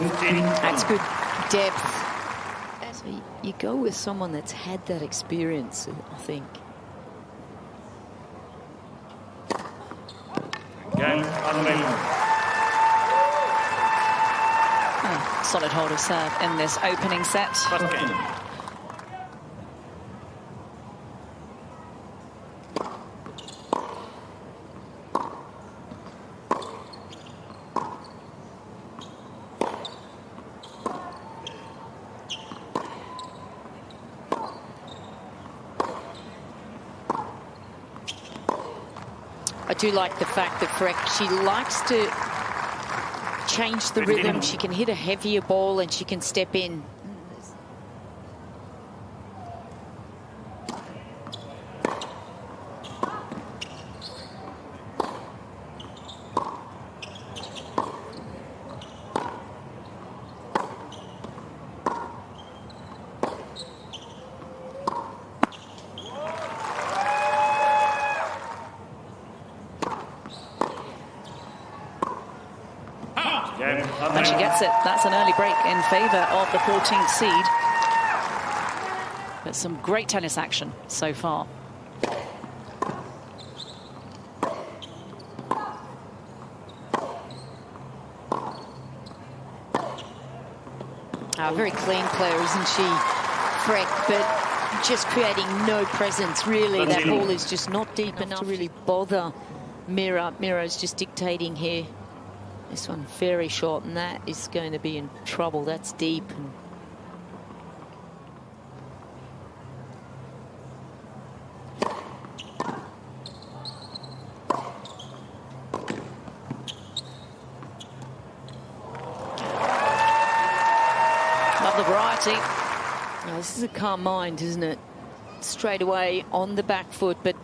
That's good depth. So you go with someone that's had that experience, I think. Solid hold of serve in this opening set. I do like the fact that Frech, she likes to change the rhythm. She can hit a heavier ball and she can step in. And she gets it. That's an early break in favour of the 14th seed. But some great tennis action so far. A very clean player, isn't she, Frech? But just creating no presence, really. That ball is just not deep enough to really bother Mirra. Mirra is just dictating here. This one very short, and that is going to be in trouble. That's deep. And love the variety. now, this is a calm mind, isn't it? Straight away on the back foot, but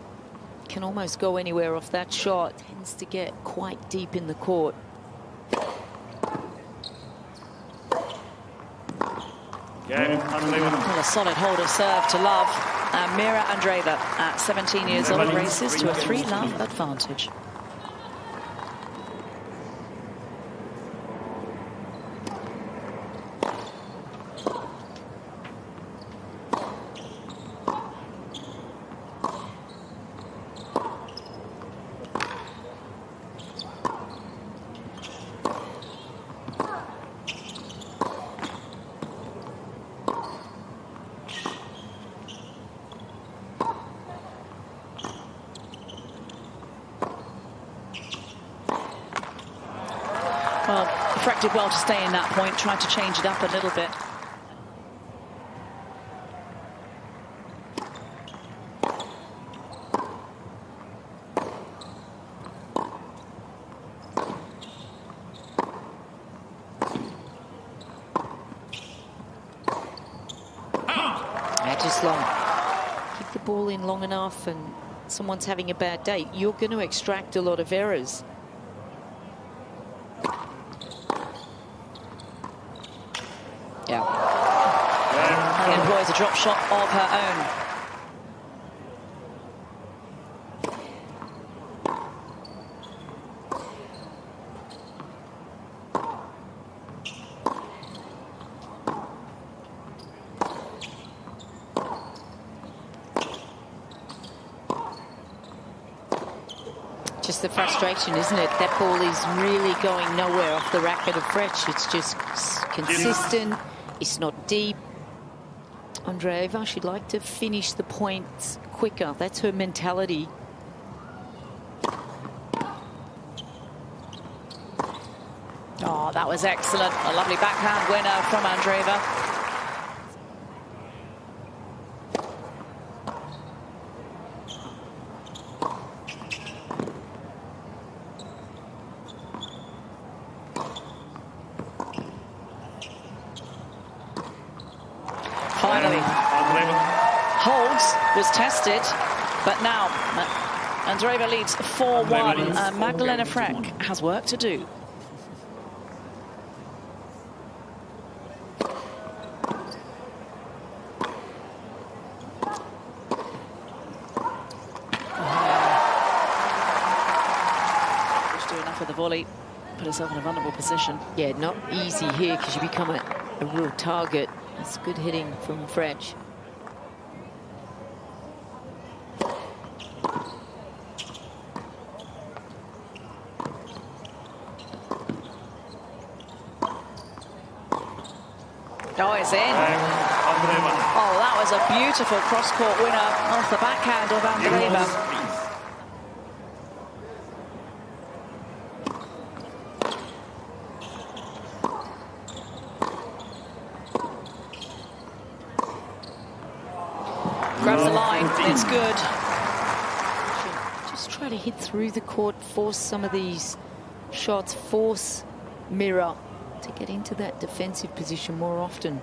can almost go anywhere off that shot. Tends to get quite deep in the court. Well, a solid hold of serve to love. Mirra Andreeva at 17 years old races to a 3-love advantage. Well, Frech did well to stay in that point, tried to change it up a little bit. Just long. Keep the ball in long enough and someone's having a bad day, you're going to extract a lot of errors. Yeah. And employs a drop shot of her own. Just the frustration, isn't it? That ball is really going nowhere off the racket of Frech. It's just consistent. It's not deep. Andreeva, she'd like to finish the points quicker. That's her mentality. Oh, that was excellent. A lovely backhand winner from Andreeva. Finally, holds, was tested, but now Andreeva leads 4-1. Magdalena Frech has work to do. Just do enough with the volley. put herself in a vulnerable position. Yeah, not easy here because you become a real target. That's good hitting from Frech. Oh, it's in. Oh, that was a beautiful cross-court winner off the backhand of M.Andreeva. Grabs the line, it's good. Just try to hit through the court, force some of these shots, force Mirra to get into that defensive position more often.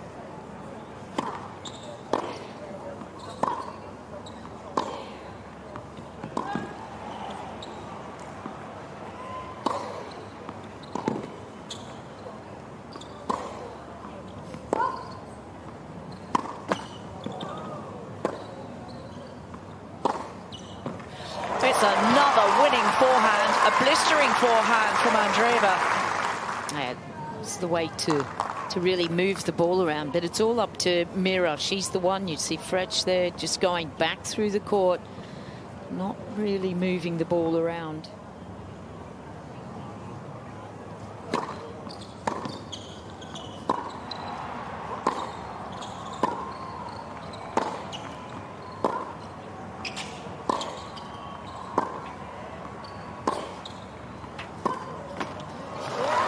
It's another winning forehand, a blistering forehand from M.Andreeva. Yeah, it's the way to really move the ball around, but it's all up to Mirra. She's the one. You see Frech there just going back through the court, not really moving the ball around.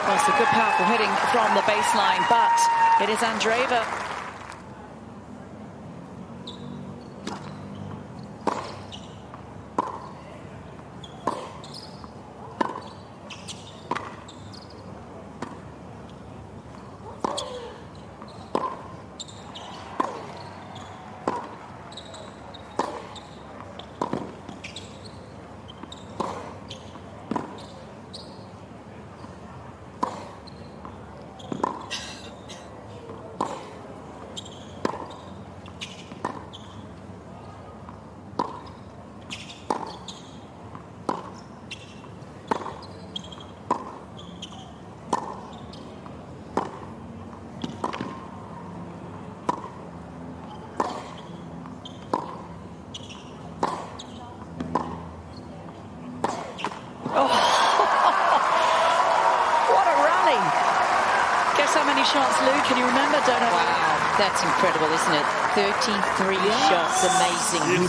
That's a good, powerful hitting from the baseline, but it is M.Andreeva. Shots, Lou, can you remember? Don't know. Wow, that's incredible, isn't it? 33 shots, amazing.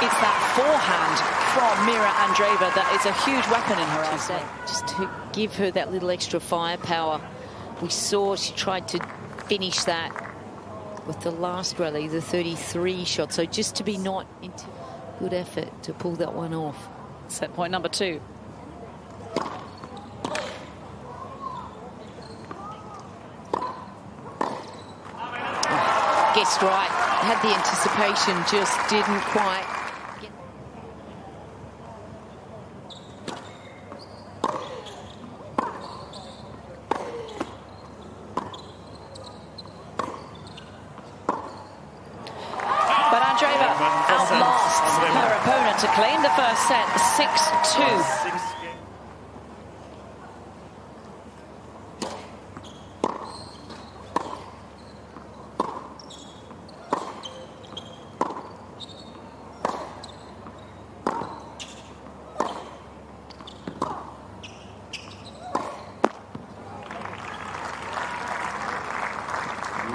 It's that forehand from Mirra Andreeva that is a huge weapon in her arsenal. Just to give her that little extra firepower. We saw she tried to finish that with the last rally, the 33 shot. So just to be not into good effort to pull that one off. Set point number 2. Guessed right. Had the anticipation, just didn't quite. But M.Andreeva outlasts her opponent to claim the first set, 6-2.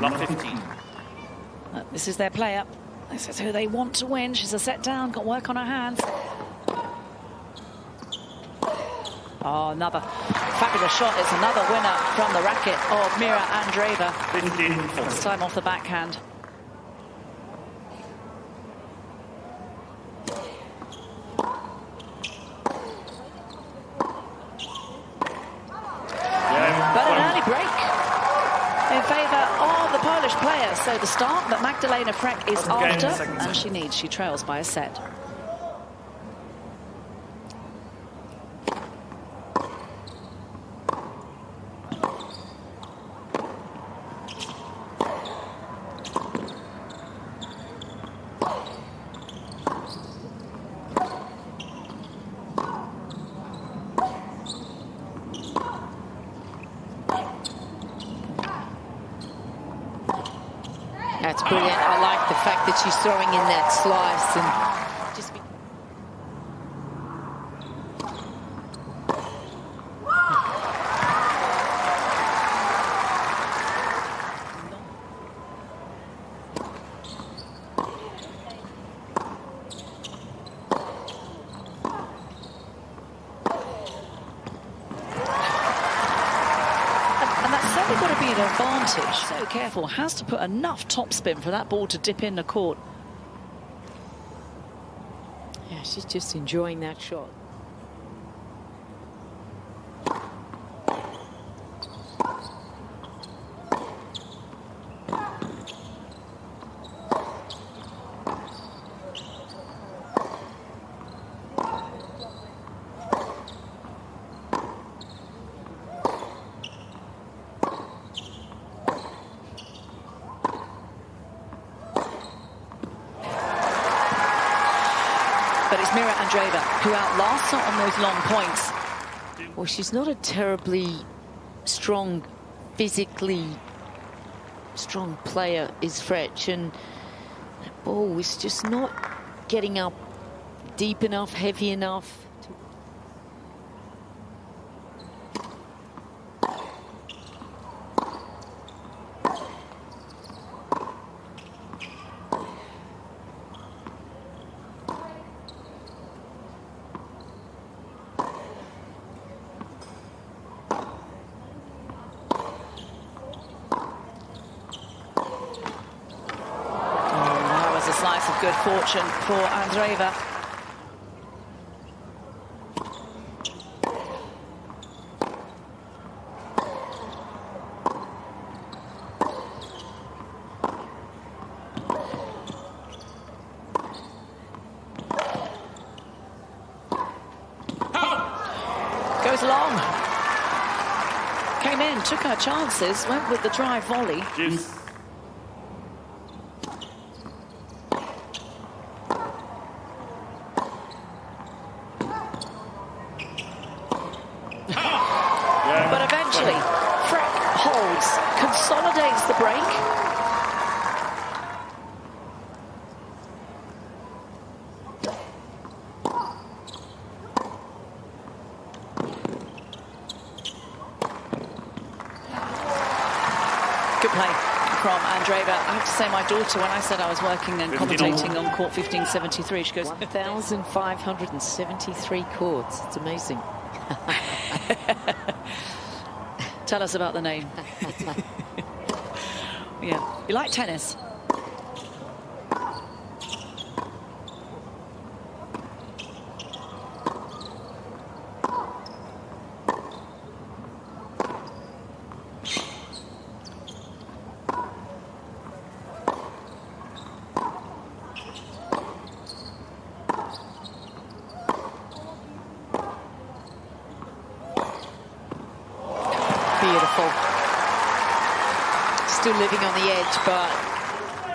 Love 15. This is their play-up. This is who they want to win. She's a set down, got work on her hands. Oh, another fabulous shot. It's another winner from the racket of Mirra Andreeva. This time off the backhand. But an early break in favour of the Polish player. So the start that Magdalena Frech is after, and she trails by a set. That's brilliant. I like the fact that she's throwing in that slice and just. Advantage. So careful, has to put enough topspin for that ball to dip in the court. Yeah, she's just enjoying that shot. But it's Mirra Andreeva who outlasts her on those long points. Well, she's not a terribly strong, physically strong player, is Frech, and that ball is just not getting up deep enough, heavy enough. Slice of good fortune for Andreeva. Goes long. Came in, took her chances, went with the drive volley. Juice. But eventually, Frech holds, consolidates the break. Good play from Andreeva. I have to say, my daughter, when I said I was working and commentating on court 1573, she goes, 1,573 courts. It's amazing. Tell us about the name. Yeah, you like tennis? Beautiful. Still living on the edge, but...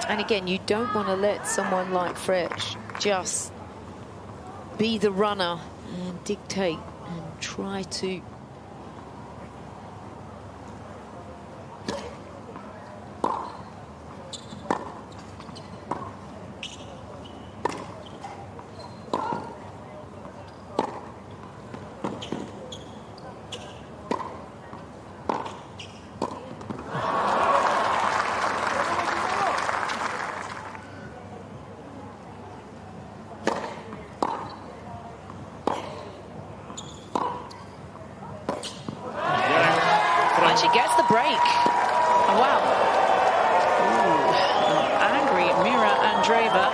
And again, you don't want to let someone like Frech just be the runner and dictate and try to... And she gets the break. Oh, wow. Ooh, angry Mirra Andreeva.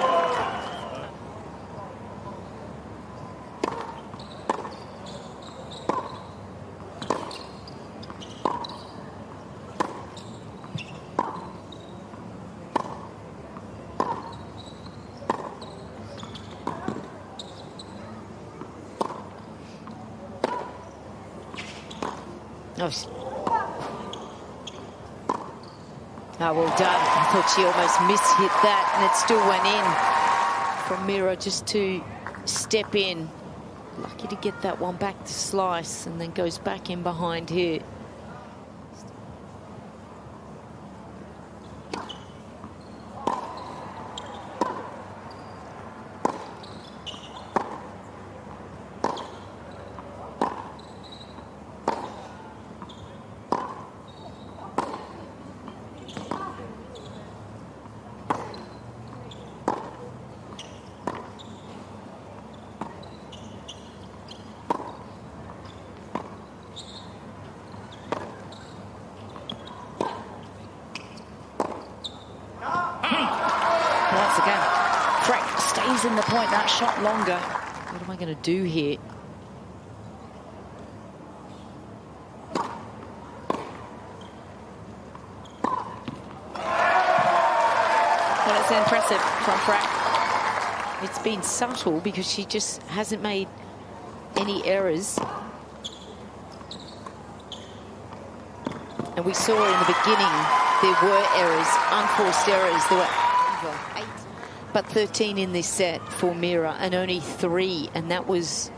Oh, well done. I thought she almost mishit that, and it still went in from Mirra just to step in. Lucky to get that one back to slice, and then goes back in behind here. once again. Frech stays in the point that shot longer. What am I going to do here? Well, it's impressive from Frech. It's been subtle because she just hasn't made any errors. And we saw in the beginning there were errors, unforced errors. There were 8, but 13 in this set for Mirra, and only 3, and that was...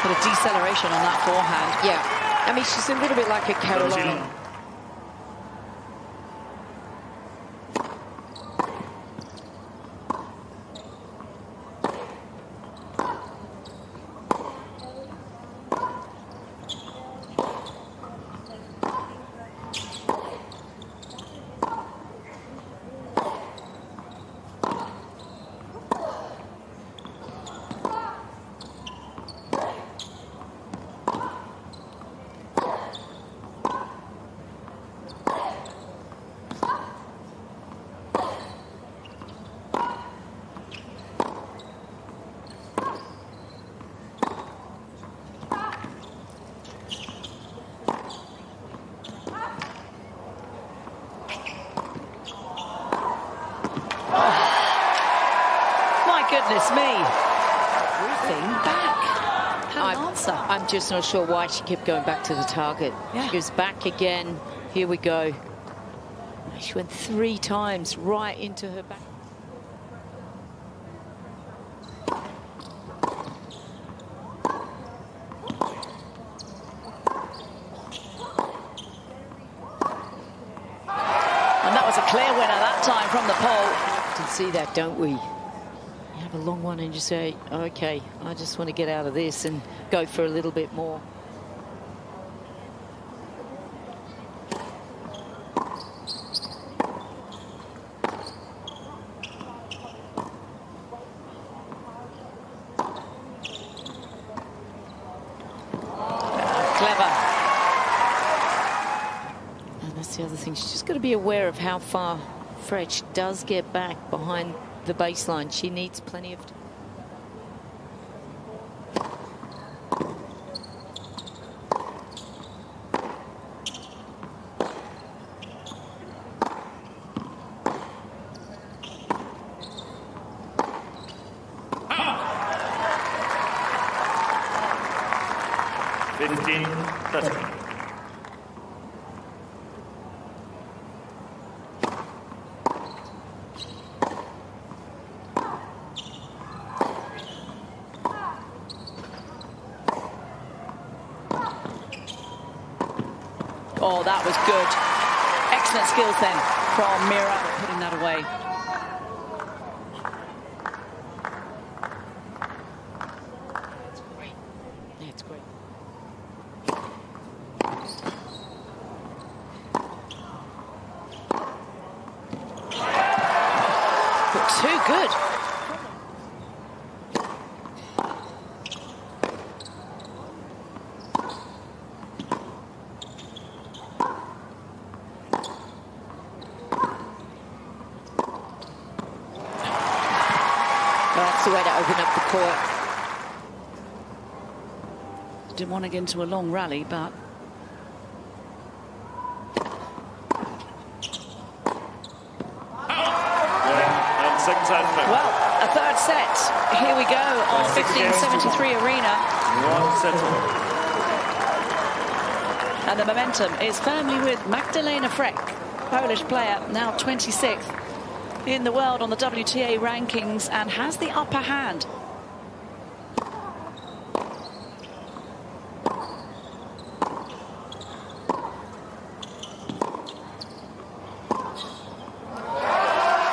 But a deceleration on that forehand. Yeah, I mean, she's a little bit like a Caroline. Goodness me. Everything back. I'm just not sure why she kept going back to the target. Yeah. She goes back again. Here we go. She went 3 times right into her back. And that was a clear winner that time from the pole. We can see that, don't we? You have a long one and you say, okay, I just want to get out of this and go for a little bit more. Clever. And that's the other thing. She's just got to be aware of how far Frech does get back behind the baseline. She needs plenty of... Oh, that was good. Excellent skills then from Mirra, putting that away. Yeah, it's great. But too good. That's the way to open up the court. Didn't want to get into a long rally, but... Well, a third set. Here we go on 1573 Arena. And the momentum is firmly with Magdalena Frech, Polish player, now 26th in the world on the WTA rankings and has the upper hand.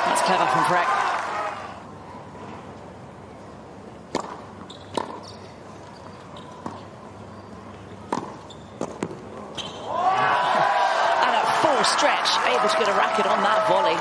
That's clever from Frech. And at full a stretch, able to get a racket on that volley.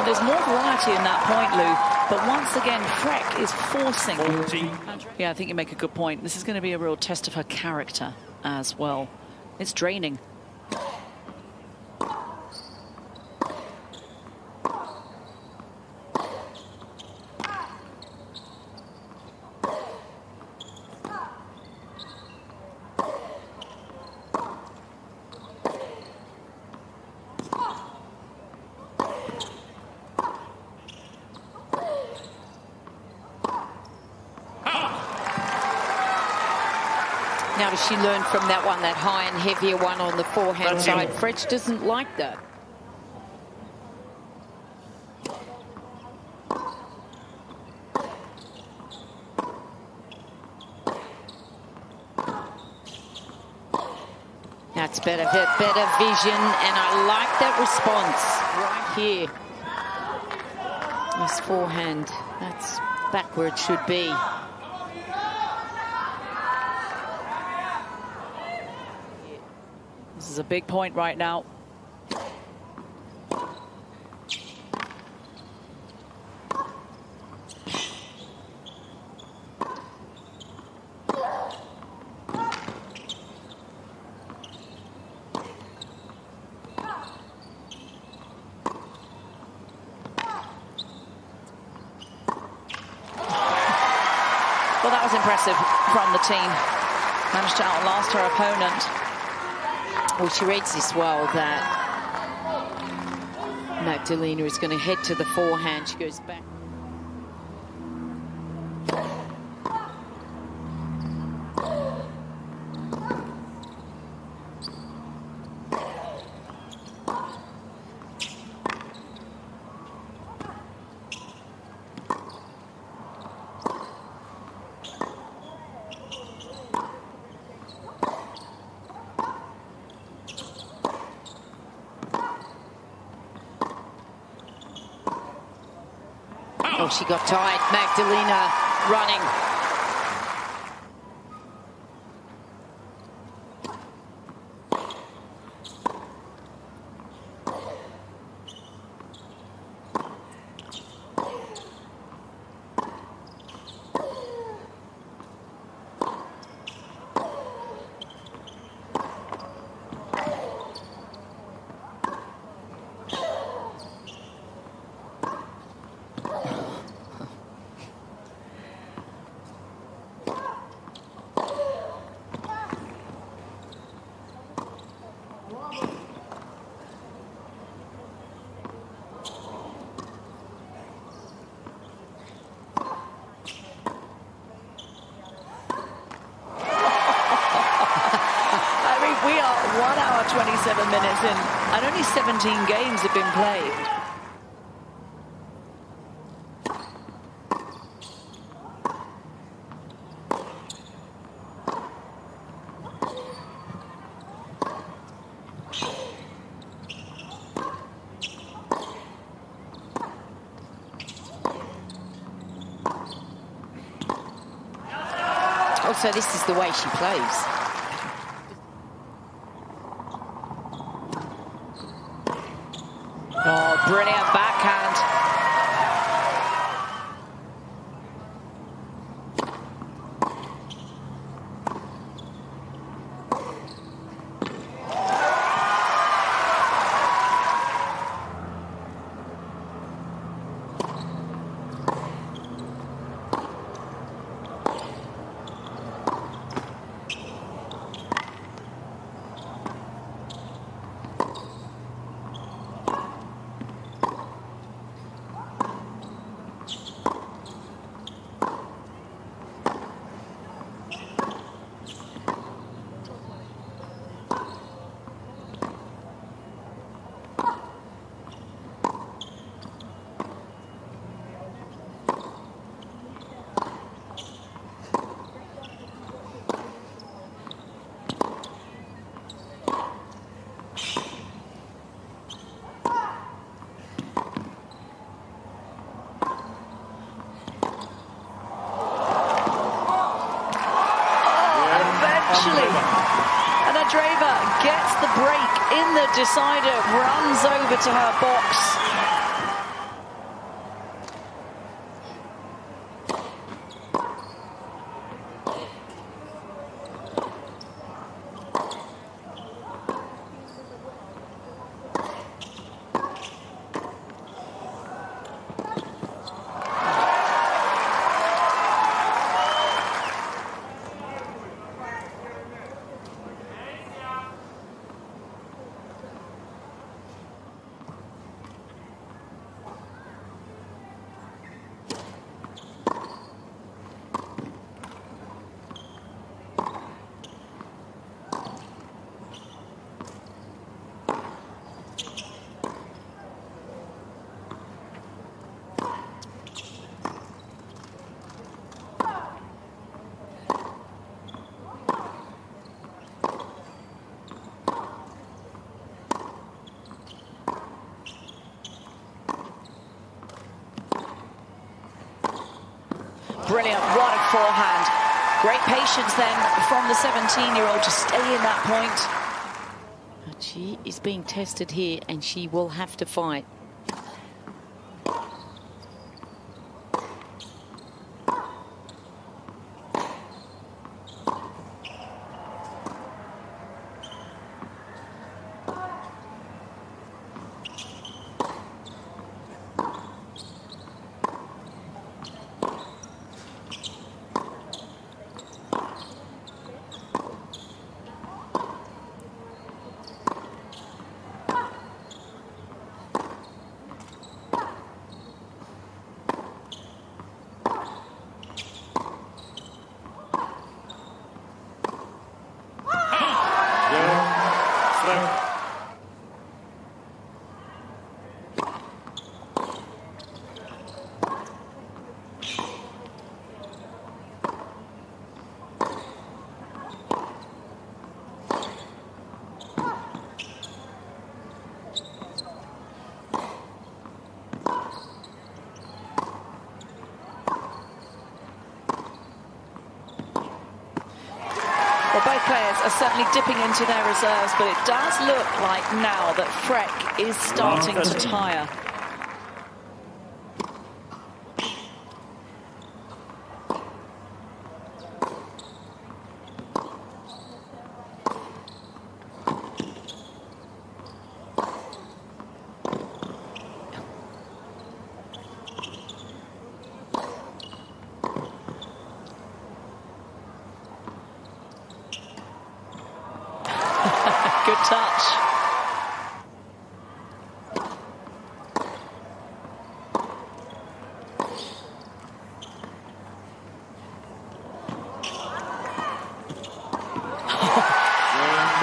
There's more variety in that point, Lou, but once again, Frech is forcing. 40. Yeah, I think you make a good point. This is going to be a real test of her character as well. It's draining. Now, does she learn from that one, that high and heavier one on the forehand That's side? it. Frech doesn't like that. That's better vision, and I like that response right here. This forehand, that's back where it should be. This is a big point right now. Well, that was impressive from the team. Managed to outlast her opponent. Well, she reads this well, that Magdalena is going to head to the forehand. She goes back. Oh, she got tired. Magdalena running. We are 1 hour, 27 minutes in, and only 17 games have been played. Oh, so this is the way she plays. Oh, brilliant backhand. actually. And Andreeva gets the break in the decider, runs over to her box. Brilliant, what a forehand. Great patience then from the 17-year-old to stay in that point. But she is being tested here and she will have to fight. Both players are certainly dipping into their reserves, but it does look like now that Frech is starting to tire. Good touch.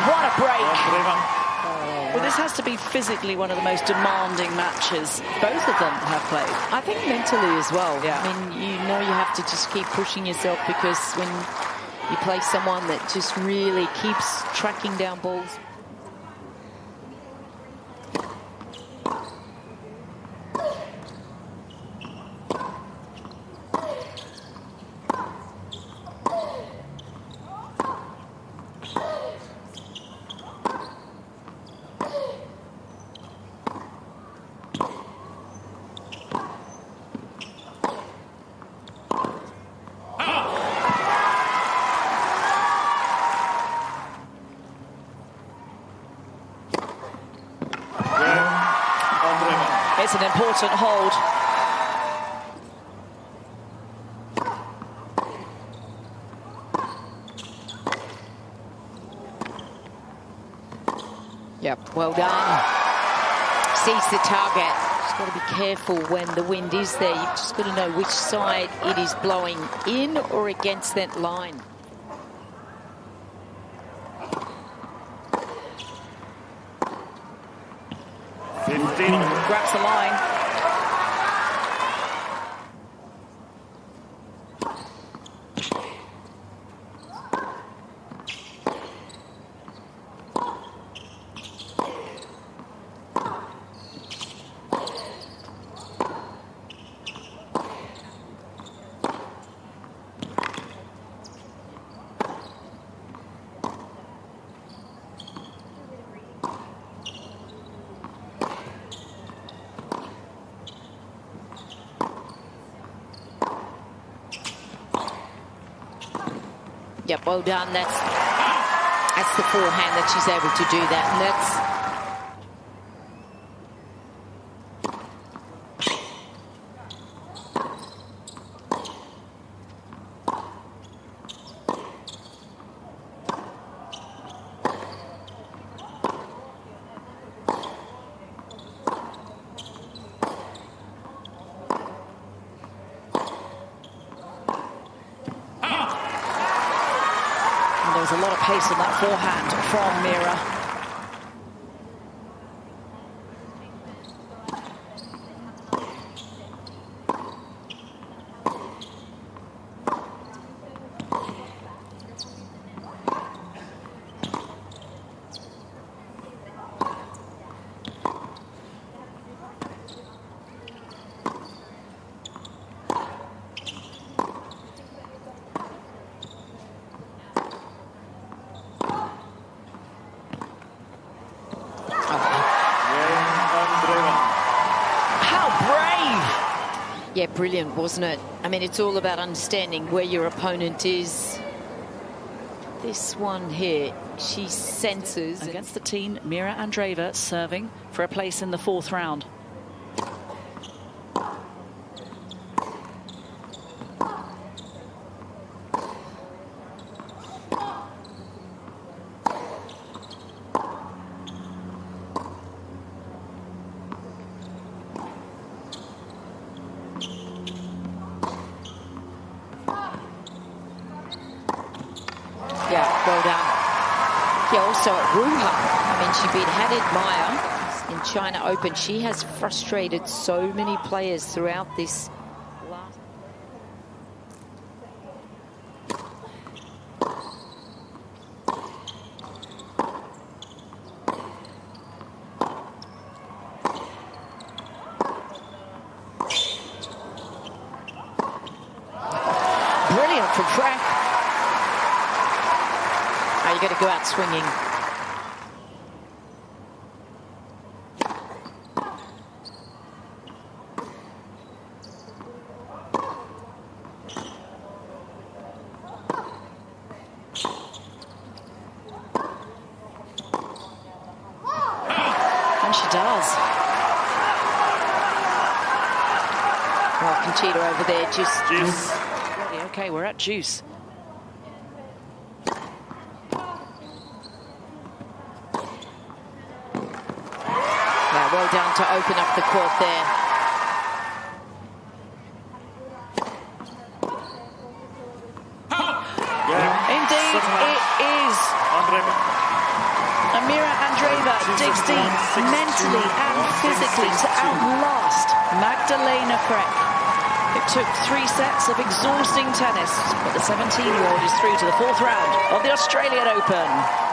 What a break. Well, this has to be physically one of the most demanding matches both of them have played. I think mentally as well. Yeah. I mean, you know you have to just keep pushing yourself, because when you play someone that just really keeps tracking down balls. It's an important hold. Yep, well done. Sees the target. Just got to be careful when the wind is there. You've just got to know which side it is blowing, in or against that line. Grabs the line. Yep, well done. That's the forehand that she's able to do that, and that's... There's a lot of pace on that forehand from Mirra. Yeah, brilliant, wasn't it? I mean, it's all about understanding where your opponent is. This one here, she senses. Against the teen, Mirra Andreeva serving for a place in the 4th round. Yeah, well done. Yeah, also at Ruha, I mean, she beat Hadid Maya in China Open. She has frustrated so many players throughout this last... Brilliant from Frech. Oh, you got to go out swinging. And she does. Well, Conchita over there just... Juice. Okay, we're at juice. Well done to open up the court there. Indeed, it is. Mirra Andreeva digs deep mentally and physically to outlast Magdalena Frech. It took 3 sets of exhausting tennis, but the 17-year-old is through to the 4th round of the Australian Open.